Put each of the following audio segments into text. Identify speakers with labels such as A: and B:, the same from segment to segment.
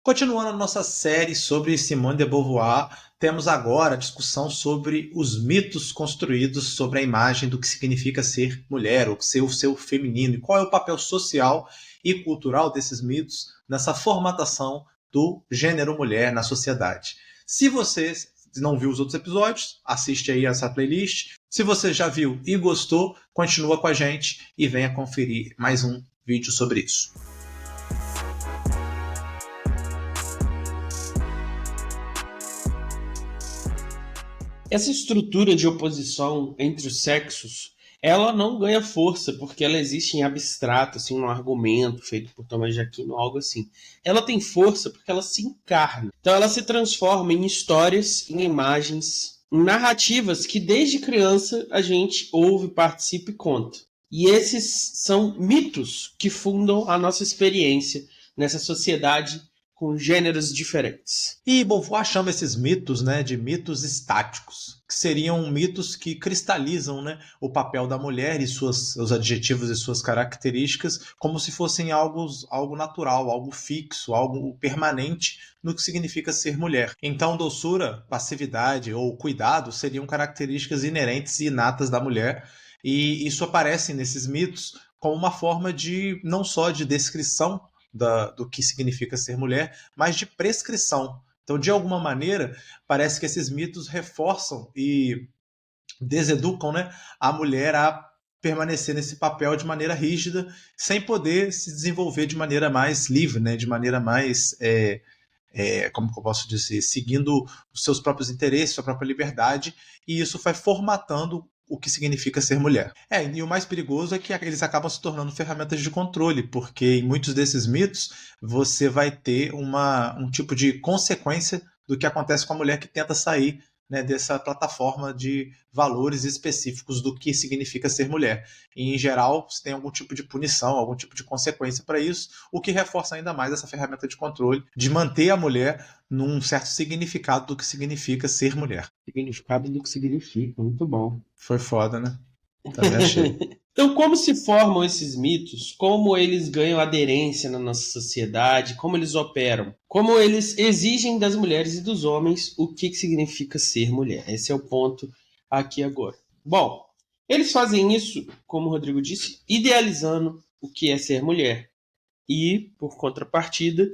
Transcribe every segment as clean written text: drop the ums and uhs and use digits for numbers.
A: Continuando a nossa série sobre Simone de Beauvoir, temos agora a discussão sobre os mitos construídos sobre a imagem do que significa ser mulher, ou ser o seu feminino, e qual é o papel social e cultural desses mitos nessa formatação do gênero mulher na sociedade. Se você não viu os outros episódios, assiste aí essa playlist. Se você já viu e gostou, continua com a gente e venha conferir mais um vídeo sobre isso.
B: Essa estrutura de oposição entre os sexos, ela não ganha força porque ela existe em abstrato, assim, num argumento feito por Thomas de Aquino, algo assim. Ela tem força porque ela se encarna. Então ela se transforma em histórias, em imagens, em narrativas que desde criança a gente ouve, participa e conta. E esses são mitos que fundam a nossa experiência nessa sociedade com gêneros diferentes.
A: E Beauvoir chama esses mitos, de mitos estáticos, que seriam mitos que cristalizam, o papel da mulher e os adjetivos e suas características como se fossem algo natural, algo fixo, algo permanente no que significa ser mulher. Então, doçura, passividade ou cuidado seriam características inerentes e inatas da mulher, e isso aparece nesses mitos como uma forma de não só de descrição do que significa ser mulher, mas de prescrição. Então, de alguma maneira, parece que esses mitos reforçam e deseducam, a mulher a permanecer nesse papel de maneira rígida, sem poder se desenvolver de maneira mais livre, de maneira mais, como eu posso dizer, seguindo os seus próprios interesses, sua própria liberdade, e isso vai formatando o que significa ser mulher. E o mais perigoso é que eles acabam se tornando ferramentas de controle, porque em muitos desses mitos você vai ter um tipo de consequência do que acontece com a mulher que tenta sair dessa plataforma de valores específicos do que significa ser mulher. E, em geral, você tem algum tipo de punição, algum tipo de consequência para isso, o que reforça ainda mais essa ferramenta de controle, de manter a mulher num certo significado do que significa ser mulher.
B: Significado do que significa, muito bom.
A: Foi foda, né? Também achei.
B: Então, como se formam esses mitos? Como eles ganham aderência na nossa sociedade? Como eles operam? Como eles exigem das mulheres e dos homens o que significa ser mulher? Esse é o ponto aqui agora. Bom, eles fazem isso, como o Rodrigo disse, idealizando o que é ser mulher. E, por contrapartida,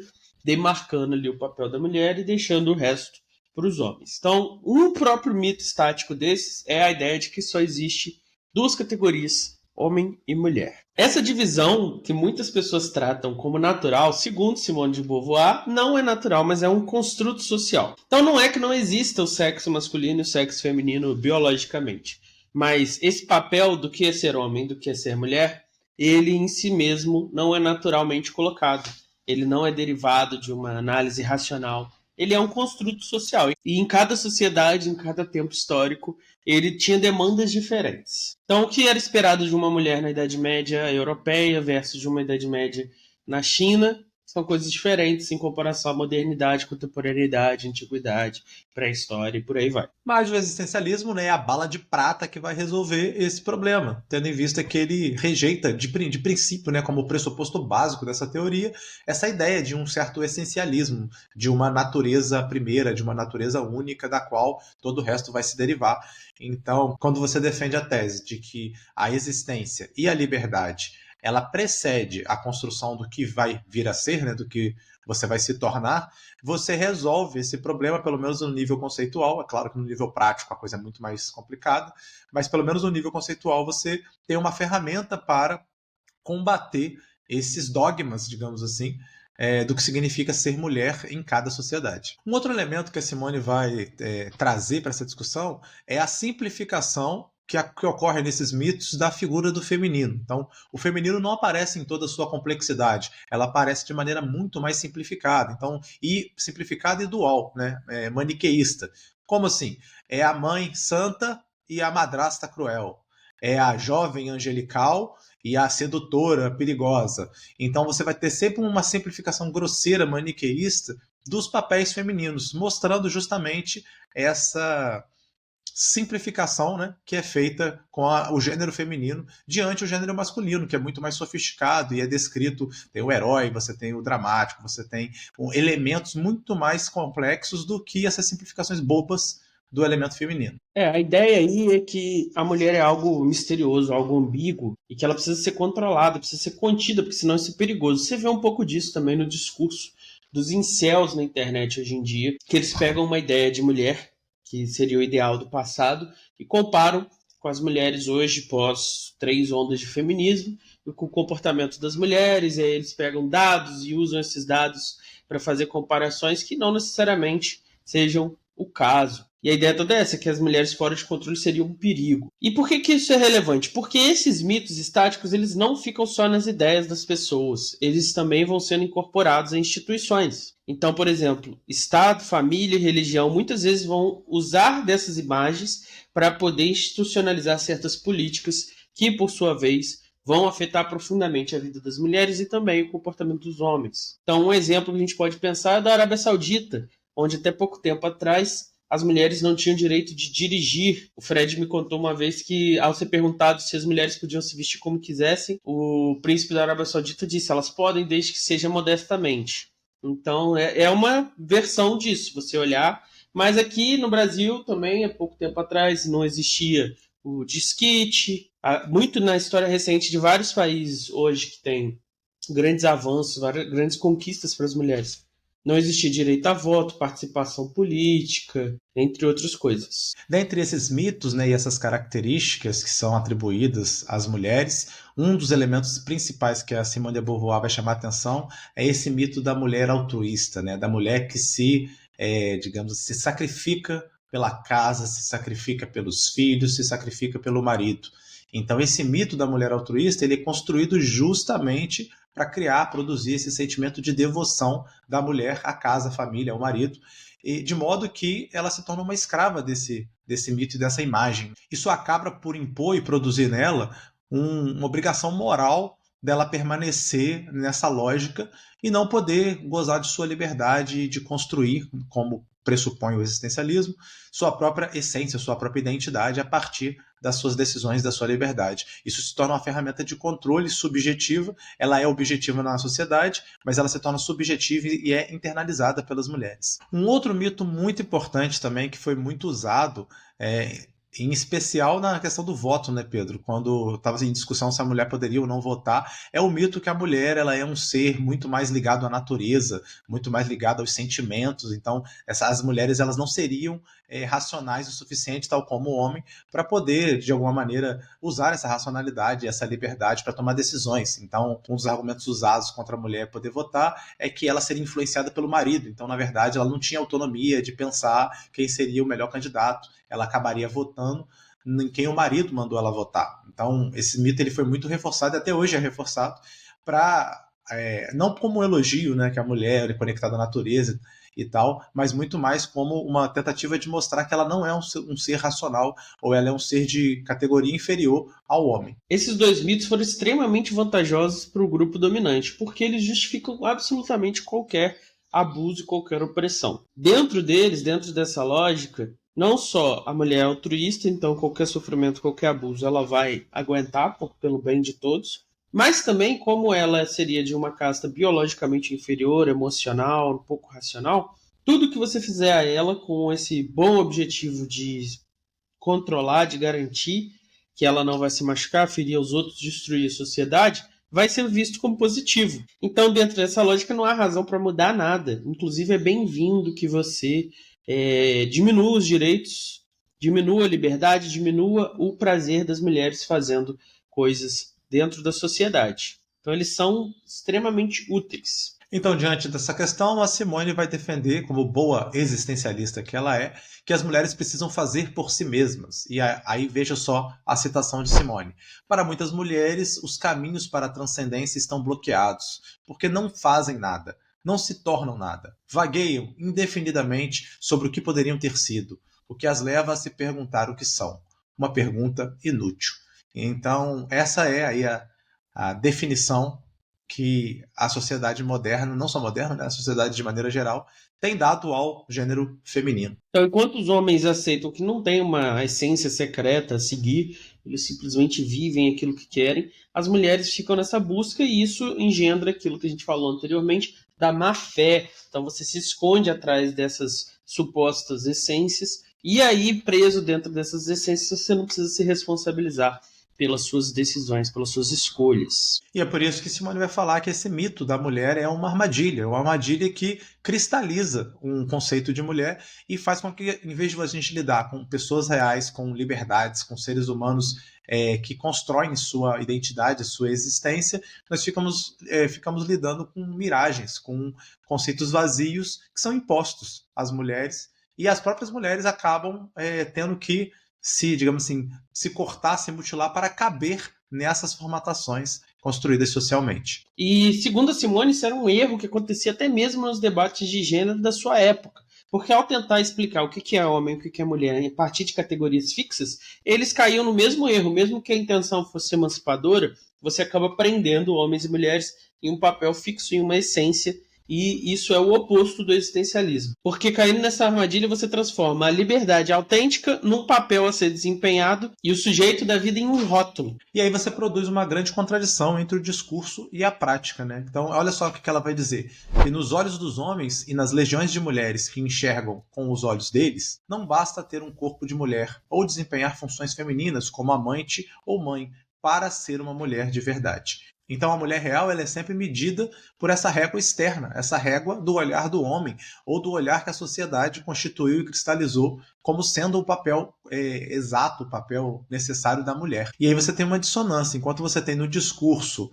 B: demarcando ali o papel da mulher e deixando o resto para os homens. Então, um próprio mito estático desses é a ideia de que só existe duas categorias, homem e mulher. Essa divisão, que muitas pessoas tratam como natural, segundo Simone de Beauvoir, não é natural, mas é um construto social. Então não é que não exista o sexo masculino e o sexo feminino biologicamente, mas esse papel do que é ser homem, do que é ser mulher, ele em si mesmo não é naturalmente colocado. Ele não é derivado de uma análise racional. Ele é um construto social. E em cada sociedade, em cada tempo histórico, ele tinha demandas diferentes. Então, o que era esperado de uma mulher na Idade Média europeia versus de uma Idade Média na China são coisas diferentes em comparação à modernidade, contemporaneidade, antiguidade, pré-história e por aí vai.
A: Mas o existencialismo é a bala de prata que vai resolver esse problema, tendo em vista que ele rejeita de princípio, como pressuposto básico dessa teoria, essa ideia de um certo essencialismo, de uma natureza primeira, de uma natureza única, da qual todo o resto vai se derivar. Então, quando você defende a tese de que a existência e a liberdade ela precede a construção do que vai vir a ser, do que você vai se tornar, você resolve esse problema, pelo menos no nível conceitual. É claro que no nível prático a coisa é muito mais complicada, mas pelo menos no nível conceitual você tem uma ferramenta para combater esses dogmas, digamos assim, do que significa ser mulher em cada sociedade. Um outro elemento que a Simone vai trazer para essa discussão é a simplificação que ocorre nesses mitos da figura do feminino. Então, o feminino não aparece em toda a sua complexidade, ela aparece de maneira muito mais simplificada. Então, simplificada e dual, maniqueísta. Como assim? É a mãe santa e a madrasta cruel. É a jovem angelical e a sedutora perigosa. Então você vai ter sempre uma simplificação grosseira, maniqueísta, dos papéis femininos, mostrando justamente simplificação, né, que é feita com o gênero feminino diante o gênero masculino, que é muito mais sofisticado e é descrito, tem o herói, você tem o dramático, você tem elementos muito mais complexos do que essas simplificações bobas do elemento feminino.
B: A ideia aí é que a mulher é algo misterioso, algo ambíguo, e que ela precisa ser controlada, precisa ser contida, porque senão isso é perigoso. Você vê um pouco disso também no discurso dos incels na internet hoje em dia, que eles pegam uma ideia de mulher, que seria o ideal do passado, e comparam com as mulheres hoje, pós 3 ondas de feminismo, e com o comportamento das mulheres, e aí eles pegam dados e usam esses dados para fazer comparações que não necessariamente sejam o caso. E a ideia toda é essa, que as mulheres fora de controle seriam um perigo. E por que isso é relevante? Porque esses mitos estáticos, eles não ficam só nas ideias das pessoas. Eles também vão sendo incorporados a instituições. Então, por exemplo, Estado, família e religião muitas vezes vão usar dessas imagens para poder institucionalizar certas políticas que, por sua vez, vão afetar profundamente a vida das mulheres e também o comportamento dos homens. Então, um exemplo que a gente pode pensar é da Arábia Saudita, onde até pouco tempo atrás as mulheres não tinham direito de dirigir. O Fred me contou uma vez que, ao ser perguntado se as mulheres podiam se vestir como quisessem, o príncipe da Arábia Saudita disse: elas podem, desde que seja modestamente. Então, é uma versão disso, você olhar. Mas aqui no Brasil também, há pouco tempo atrás, não existia o disquite. Muito na história recente de vários países hoje que tem grandes avanços, grandes conquistas para as mulheres. Não existia direito a voto, participação política, entre outras coisas.
A: Dentre esses mitos, né, e essas características que são atribuídas às mulheres, um dos elementos principais que a Simone de Beauvoir vai chamar a atenção é esse mito da mulher altruísta, né, da mulher que digamos, se sacrifica pela casa, se sacrifica pelos filhos, se sacrifica pelo marido. Então, esse mito da mulher altruísta ele é construído justamente para criar, produzir esse sentimento de devoção da mulher à casa, à família, ao marido, e de modo que ela se torna uma escrava desse mito e dessa imagem. Isso acaba por impor e produzir nela uma obrigação moral dela permanecer nessa lógica e não poder gozar de sua liberdade de construir, como pressupõe o existencialismo, sua própria essência, sua própria identidade a partir das suas decisões, da sua liberdade. Isso se torna uma ferramenta de controle subjetiva, ela é objetiva na sociedade, mas ela se torna subjetiva e é internalizada pelas mulheres. Um outro mito muito importante também, que foi muito usado, em especial na questão do voto, né, Pedro? Quando estava em discussão se a mulher poderia ou não votar, é o mito que a mulher ela é um ser muito mais ligado à natureza, muito mais ligado aos sentimentos. Então, as mulheres elas não seriam racionais o suficiente, tal como o homem, para poder, de alguma maneira, usar essa racionalidade, essa liberdade para tomar decisões. Então, um dos argumentos usados contra a mulher poder votar é que ela seria influenciada pelo marido. Então, na verdade, ela não tinha autonomia de pensar quem seria o melhor candidato. Ela acabaria votando em quem o marido mandou ela votar. Então, esse mito ele foi muito reforçado, e até hoje é reforçado, para não como um elogio, né, que a mulher é conectada à natureza e tal, mas muito mais como uma tentativa de mostrar que ela não é um ser racional, ou ela é um ser de categoria inferior ao homem.
B: Esses dois mitos foram extremamente vantajosos para o grupo dominante, porque eles justificam absolutamente qualquer abuso e qualquer opressão. Dentro deles, dentro dessa lógica, não só a mulher é altruísta, então qualquer sofrimento, qualquer abuso, ela vai aguentar pelo bem de todos, mas também como ela seria de uma casta biologicamente inferior, emocional, um pouco racional, tudo que você fizer a ela com esse bom objetivo de controlar, de garantir que ela não vai se machucar, ferir os outros, destruir a sociedade, vai ser visto como positivo. Então, dentro dessa lógica, não há razão para mudar nada. Inclusive, é bem-vindo que você diminua os direitos, diminua a liberdade, diminua o prazer das mulheres fazendo coisas dentro da sociedade. Então, eles são extremamente úteis.
A: Então, diante dessa questão, a Simone vai defender, como boa existencialista que ela é, que as mulheres precisam fazer por si mesmas. E aí veja só a citação de Simone. Para muitas mulheres, os caminhos para a transcendência estão bloqueados, porque não fazem nada, não se tornam nada. Vagueiam indefinidamente sobre o que poderiam ter sido, o que as leva a se perguntar o que são. Uma pergunta inútil. Então, essa é aí a definição que a sociedade moderna, não só moderna, né, a sociedade de maneira geral, tem dado ao gênero feminino.
B: Então, enquanto os homens aceitam que não tem uma essência secreta a seguir, eles simplesmente vivem aquilo que querem, as mulheres ficam nessa busca e isso engendra aquilo que a gente falou anteriormente, da má fé. Então você se esconde atrás dessas supostas essências e aí, preso dentro dessas essências, você não precisa se responsabilizar pelas suas decisões, pelas suas escolhas.
A: E é por isso que Simone vai falar que esse mito da mulher é uma armadilha que cristaliza um conceito de mulher e faz com que, em vez de a gente lidar com pessoas reais, com liberdades, com seres humanos que constroem sua identidade, sua existência, nós ficamos lidando com miragens, com conceitos vazios que são impostos às mulheres, e as próprias mulheres acabam tendo que se cortar, se mutilar para caber nessas formatações construídas socialmente.
B: E, segundo a Simone, isso era um erro que acontecia até mesmo nos debates de gênero da sua época. Porque ao tentar explicar o que é homem e o que é mulher a partir de categorias fixas, eles caíam no mesmo erro. Mesmo que a intenção fosse emancipadora, você acaba prendendo homens e mulheres em um papel fixo, em uma essência. E isso é o oposto do existencialismo. Porque caindo nessa armadilha você transforma a liberdade autêntica num papel a ser desempenhado e o sujeito da vida em um rótulo.
A: E aí você produz uma grande contradição entre o discurso e a prática, né? Então olha só o que ela vai dizer. Que nos olhos dos homens e nas legiões de mulheres que enxergam com os olhos deles, não basta ter um corpo de mulher ou desempenhar funções femininas como amante ou mãe para ser uma mulher de verdade. Então a mulher real ela é sempre medida por essa régua externa, essa régua do olhar do homem, ou do olhar que a sociedade constituiu e cristalizou como sendo o papel exato, o papel necessário da mulher. E aí você tem uma dissonância, enquanto você tem no discurso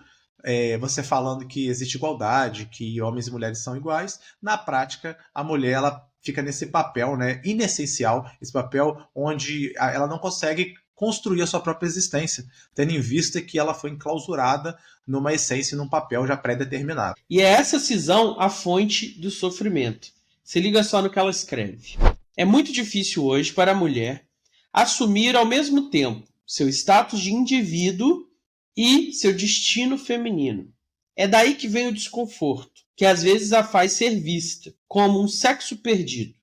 A: você falando que existe igualdade, que homens e mulheres são iguais, na prática a mulher ela fica nesse papel, né, inessencial, esse papel onde ela não consegue construir a sua própria existência, tendo em vista que ela foi enclausurada numa essência e num papel já pré-determinado.
B: E é essa cisão a fonte do sofrimento. Se liga só no que ela escreve. É muito difícil hoje para a mulher assumir ao mesmo tempo seu status de indivíduo e seu destino feminino. É daí que vem o desconforto, que às vezes a faz ser vista como um sexo perdido.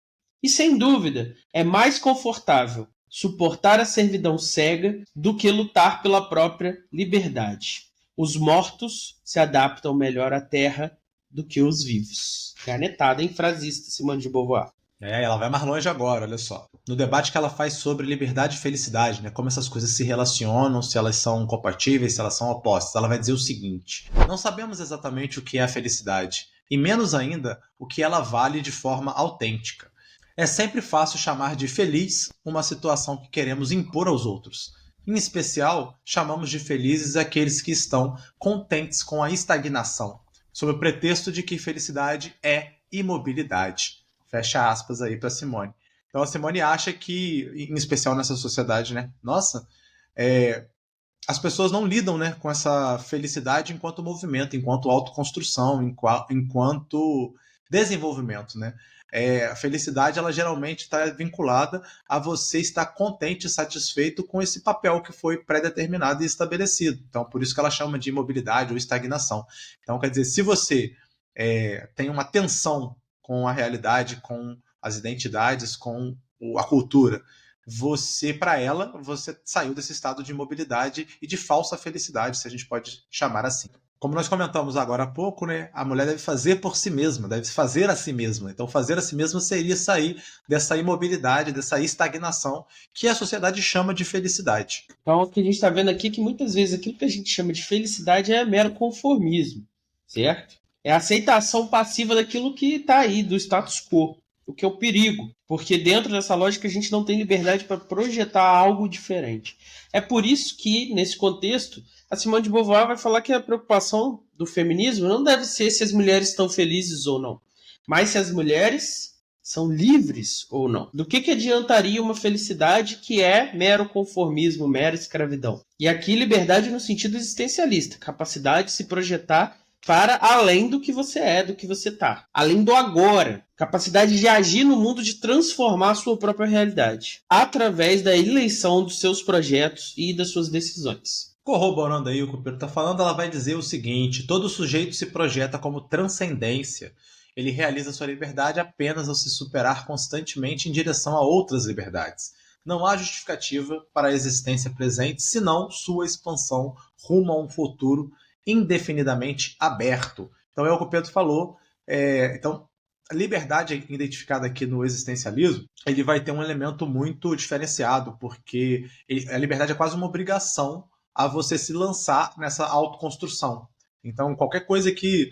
B: E sem dúvida, é mais confortável suportar a servidão cega do que lutar pela própria liberdade. Os mortos se adaptam melhor à terra do que os vivos. Canetada, hein, frasista, Simone de Beauvoir.
A: Ela vai mais longe agora, olha só. No debate que ela faz sobre liberdade e felicidade, né, como essas coisas se relacionam, se elas são compatíveis, se elas são opostas, ela vai dizer o seguinte: não sabemos exatamente o que é a felicidade, e menos ainda o que ela vale de forma autêntica. É sempre fácil chamar de feliz uma situação que queremos impor aos outros. Em especial, chamamos de felizes aqueles que estão contentes com a estagnação, sob o pretexto de que felicidade é imobilidade. Fecha aspas aí para Simone. Então a Simone acha que, em especial nessa sociedade, né, as pessoas não lidam, né, com essa felicidade enquanto movimento, enquanto autoconstrução, enquanto desenvolvimento, né? A felicidade ela geralmente está vinculada a você estar contente e satisfeito com esse papel que foi pré-determinado e estabelecido. Então, por isso que ela chama de imobilidade ou estagnação. Então, quer dizer, se você tem uma tensão com a realidade, com as identidades, com a cultura, você saiu desse estado de imobilidade e de falsa felicidade, se a gente pode chamar assim. Como nós comentamos agora há pouco, né, a mulher deve fazer por si mesma, deve fazer a si mesma. Então, fazer a si mesma seria sair dessa imobilidade, dessa estagnação que a sociedade chama de felicidade.
B: Então, o que a gente está vendo aqui é que muitas vezes aquilo que a gente chama de felicidade é mero conformismo, certo? É a aceitação passiva daquilo que está aí, do status quo, o que é o perigo. Porque dentro dessa lógica a gente não tem liberdade para projetar algo diferente. É por isso que, nesse contexto, a Simone de Beauvoir vai falar que a preocupação do feminismo não deve ser se as mulheres estão felizes ou não, mas se as mulheres são livres ou não. Do que adiantaria uma felicidade que é mero conformismo, mera escravidão? E aqui liberdade no sentido existencialista, capacidade de se projetar para além do que você é, do que você tá. Além do agora. Capacidade de agir no mundo, de transformar a sua própria realidade. Através da eleição dos seus projetos e das suas decisões.
A: Corroborando aí o que o Pedro está falando, ela vai dizer o seguinte: todo sujeito se projeta como transcendência. Ele realiza sua liberdade apenas ao se superar constantemente em direção a outras liberdades. Não há justificativa para a existência presente, senão sua expansão rumo a um futuro indefinidamente aberto. Então é o que o Pedro falou. Então, a liberdade identificada aqui no existencialismo, ele vai ter um elemento muito diferenciado, porque a liberdade é quase uma obrigação a você se lançar nessa autoconstrução. Então, qualquer coisa que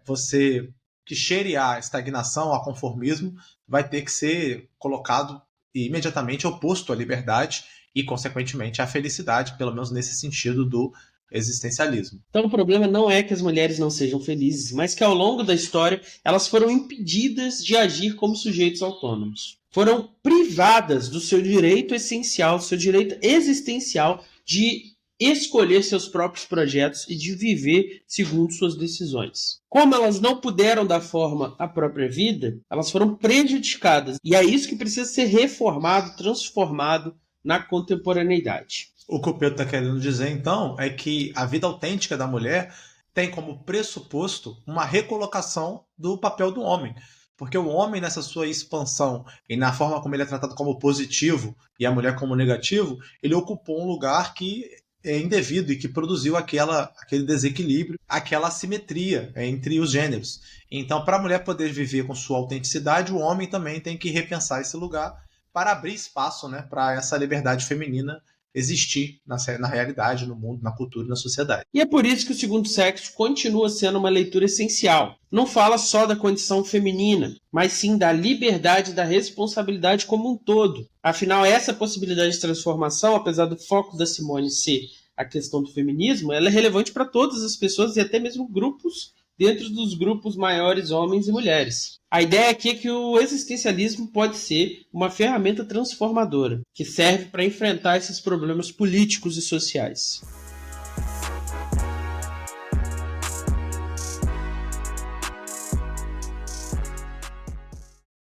A: você que cheire a estagnação, a conformismo, vai ter que ser colocado imediatamente oposto à liberdade e, consequentemente, à felicidade, pelo menos nesse sentido do existencialismo.
B: Então o problema não é que as mulheres não sejam felizes, mas que ao longo da história elas foram impedidas de agir como sujeitos autônomos. Foram privadas do seu direito essencial, do seu direito existencial de escolher seus próprios projetos e de viver segundo suas decisões. Como elas não puderam dar forma à própria vida, elas foram prejudicadas. E é isso que precisa ser reformado, transformado na contemporaneidade.
A: O que o Pedro está querendo dizer, então, é que a vida autêntica da mulher tem como pressuposto uma recolocação do papel do homem. Porque o homem, nessa sua expansão e na forma como ele é tratado como positivo e a mulher como negativo, ele ocupou um lugar que é indevido e que produziu aquele desequilíbrio, aquela assimetria entre os gêneros. Então, para a mulher poder viver com sua autenticidade, o homem também tem que repensar esse lugar para abrir espaço, né, para essa liberdade feminina existir na realidade, no mundo, na cultura e na sociedade.
B: E é por isso que o Segundo Sexo continua sendo uma leitura essencial. Não fala só da condição feminina, mas sim da liberdade e da responsabilidade como um todo. Afinal, essa possibilidade de transformação, apesar do foco da Simone ser a questão do feminismo, ela é relevante para todas as pessoas e até mesmo grupos dentro dos grupos maiores, homens e mulheres. A ideia aqui é que o existencialismo pode ser uma ferramenta transformadora, que serve para enfrentar esses problemas políticos e sociais.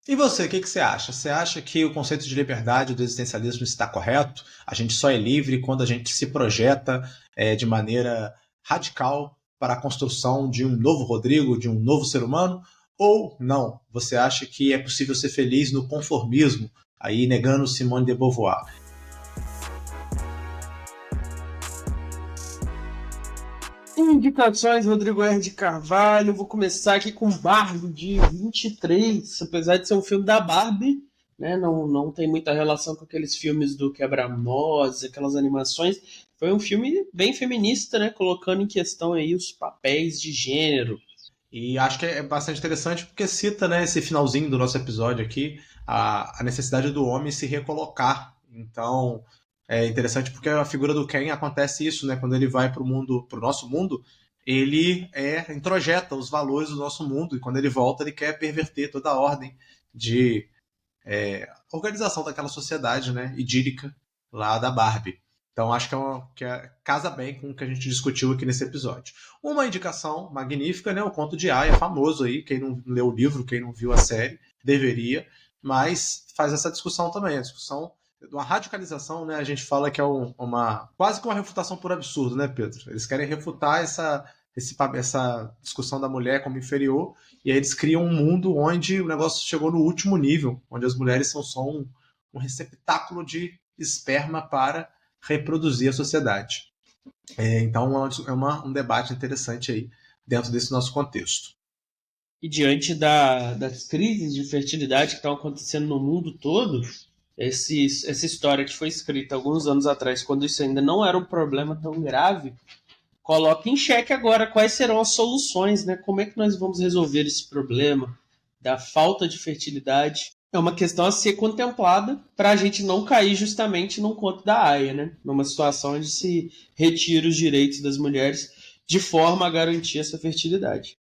A: E você, o que você acha? Você acha que o conceito de liberdade do existencialismo está correto? A gente só é livre quando a gente se projeta de maneira radical para a construção de um novo Rodrigo, de um novo ser humano? Ou não? Você acha que é possível ser feliz no conformismo, aí negando Simone de Beauvoir?
B: Indicações, Rodrigo R. de Carvalho. Vou começar aqui com Barbie de 23. Apesar de ser um filme da Barbie, né, não tem muita relação com aqueles filmes do Quebra-Nozes, aquelas animações. Foi um filme bem feminista, né, colocando em questão aí os papéis de gênero.
A: E acho que é bastante interessante porque cita, né, esse finalzinho do nosso episódio aqui, a necessidade do homem se recolocar. Então, é interessante porque a figura do Ken acontece isso, né? Quando ele vai para o nosso mundo, ele introjeta os valores do nosso mundo e quando ele volta ele quer perverter toda a ordem de organização daquela sociedade, né, idílica lá da Barbie. Então acho que casa bem com o que a gente discutiu aqui nesse episódio. Uma indicação magnífica, né? O Conto de Aia, famoso aí. Quem não leu o livro, quem não viu a série, deveria. Mas faz essa discussão também, a discussão de uma radicalização, né? A gente fala que é quase que uma refutação por absurdo, né, Pedro? Eles querem refutar essa discussão da mulher como inferior, e aí eles criam um mundo onde o negócio chegou no último nível, onde as mulheres são só um receptáculo de esperma para reproduzir a sociedade. Então é um debate interessante aí dentro desse nosso contexto.
B: E diante das crises de fertilidade que estão acontecendo no mundo todo, essa história que foi escrita alguns anos atrás, quando isso ainda não era um problema tão grave, coloca em xeque agora quais serão as soluções, né? Como é que nós vamos resolver esse problema da falta de fertilidade? É uma questão a ser contemplada para a gente não cair justamente num conto da Aia, né? Numa situação onde se retira os direitos das mulheres de forma a garantir essa fertilidade.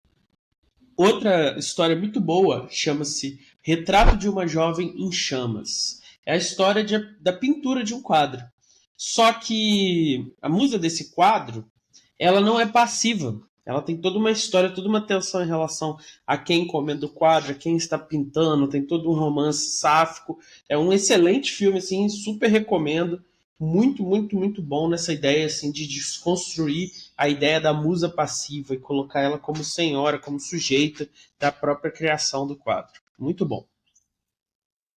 B: Outra história muito boa chama-se Retrato de uma Jovem em Chamas. É a história da pintura de um quadro. Só que a musa desse quadro, ela não é passiva. Ela tem toda uma história, toda uma tensão em relação a quem encomenda o quadro, a quem está pintando, tem todo um romance sáfico. É um excelente filme, assim, super recomendo. muito, muito, muito bom nessa ideia assim, de desconstruir a ideia da musa passiva e colocar ela como senhora, como sujeita da própria criação do quadro. Muito bom.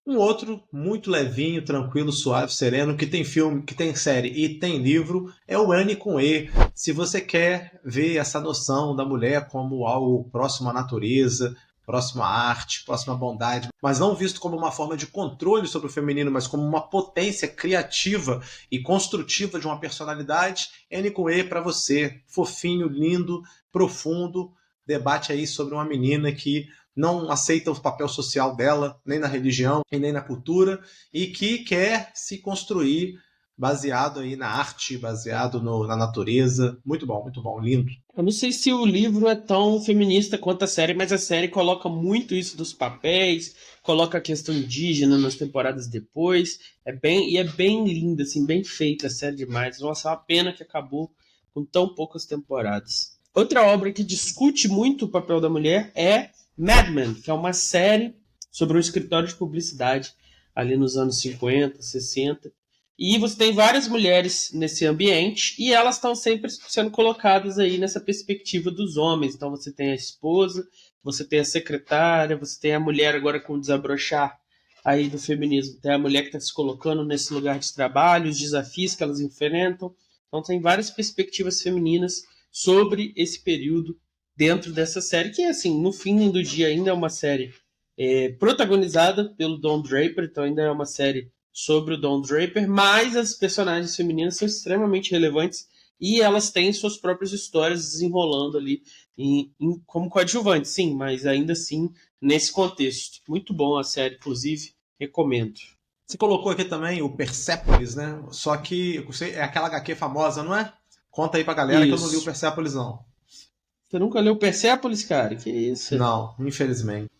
A: Um outro muito levinho, tranquilo, suave, sereno, que tem filme, que tem série e tem livro, é o Anne com E. Se você quer ver essa noção da mulher como algo próximo à natureza, próximo à arte, próximo à bondade, mas não visto como uma forma de controle sobre o feminino, mas como uma potência criativa e construtiva de uma personalidade, Anne com E para você. Fofinho, lindo, profundo, debate aí sobre uma menina que não aceita o papel social dela, nem na religião, e nem na cultura, e que quer se construir baseado aí na arte, baseado na natureza. Muito bom, lindo.
B: Eu não sei se o livro é tão feminista quanto a série, mas a série coloca muito isso dos papéis, coloca a questão indígena nas temporadas depois. É bem linda, assim, bem feita a série demais. Nossa, é uma pena que acabou com tão poucas temporadas. Outra obra que discute muito o papel da mulher é Mad Men, que é uma série sobre um escritório de publicidade ali nos anos 50, 60. E você tem várias mulheres nesse ambiente e elas estão sempre sendo colocadas aí nessa perspectiva dos homens. Então você tem a esposa, você tem a secretária, você tem a mulher agora com o desabrochar aí do feminismo. Tem a mulher que está se colocando nesse lugar de trabalho, os desafios que elas enfrentam. Então tem várias perspectivas femininas sobre esse período dentro dessa série, que assim, no fim do dia ainda é uma série protagonizada pelo Don Draper, então ainda é uma série sobre o Don Draper, mas as personagens femininas são extremamente relevantes e elas têm suas próprias histórias desenrolando ali como coadjuvantes, sim, mas ainda assim nesse contexto. Muito bom a série, inclusive, recomendo.
A: Você colocou aqui também o Persepolis, né? Só que é aquela HQ famosa, não é? Conta aí pra galera. Isso. Que eu não li o Persepolis, não.
B: Você nunca leu Persepolis, cara? Que isso?
A: Não, infelizmente.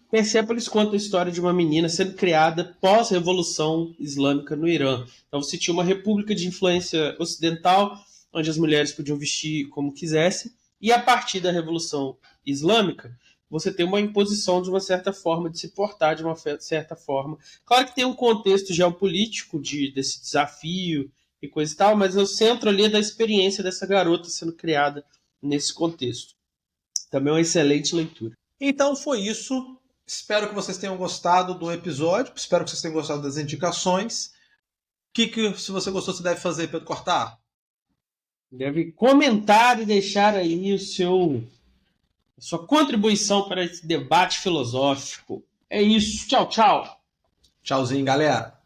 B: Persepolis conta a história de uma menina sendo criada pós-revolução islâmica no Irã. Então você tinha uma república de influência ocidental, onde as mulheres podiam vestir como quisessem, e a partir da revolução islâmica, você tem uma imposição de uma certa forma de se portar, de uma certa forma. Claro que tem um contexto geopolítico desse desafio e coisa e tal, mas o centro ali é da experiência dessa garota sendo criada nesse contexto. Também é uma excelente leitura.
A: Então foi isso. Espero que vocês tenham gostado do episódio. Espero que vocês tenham gostado das indicações. Se você gostou, você deve fazer, Pedro Cortar?
B: Deve comentar e deixar aí a sua contribuição para esse debate filosófico. É isso. Tchau, tchau.
A: Tchauzinho, galera.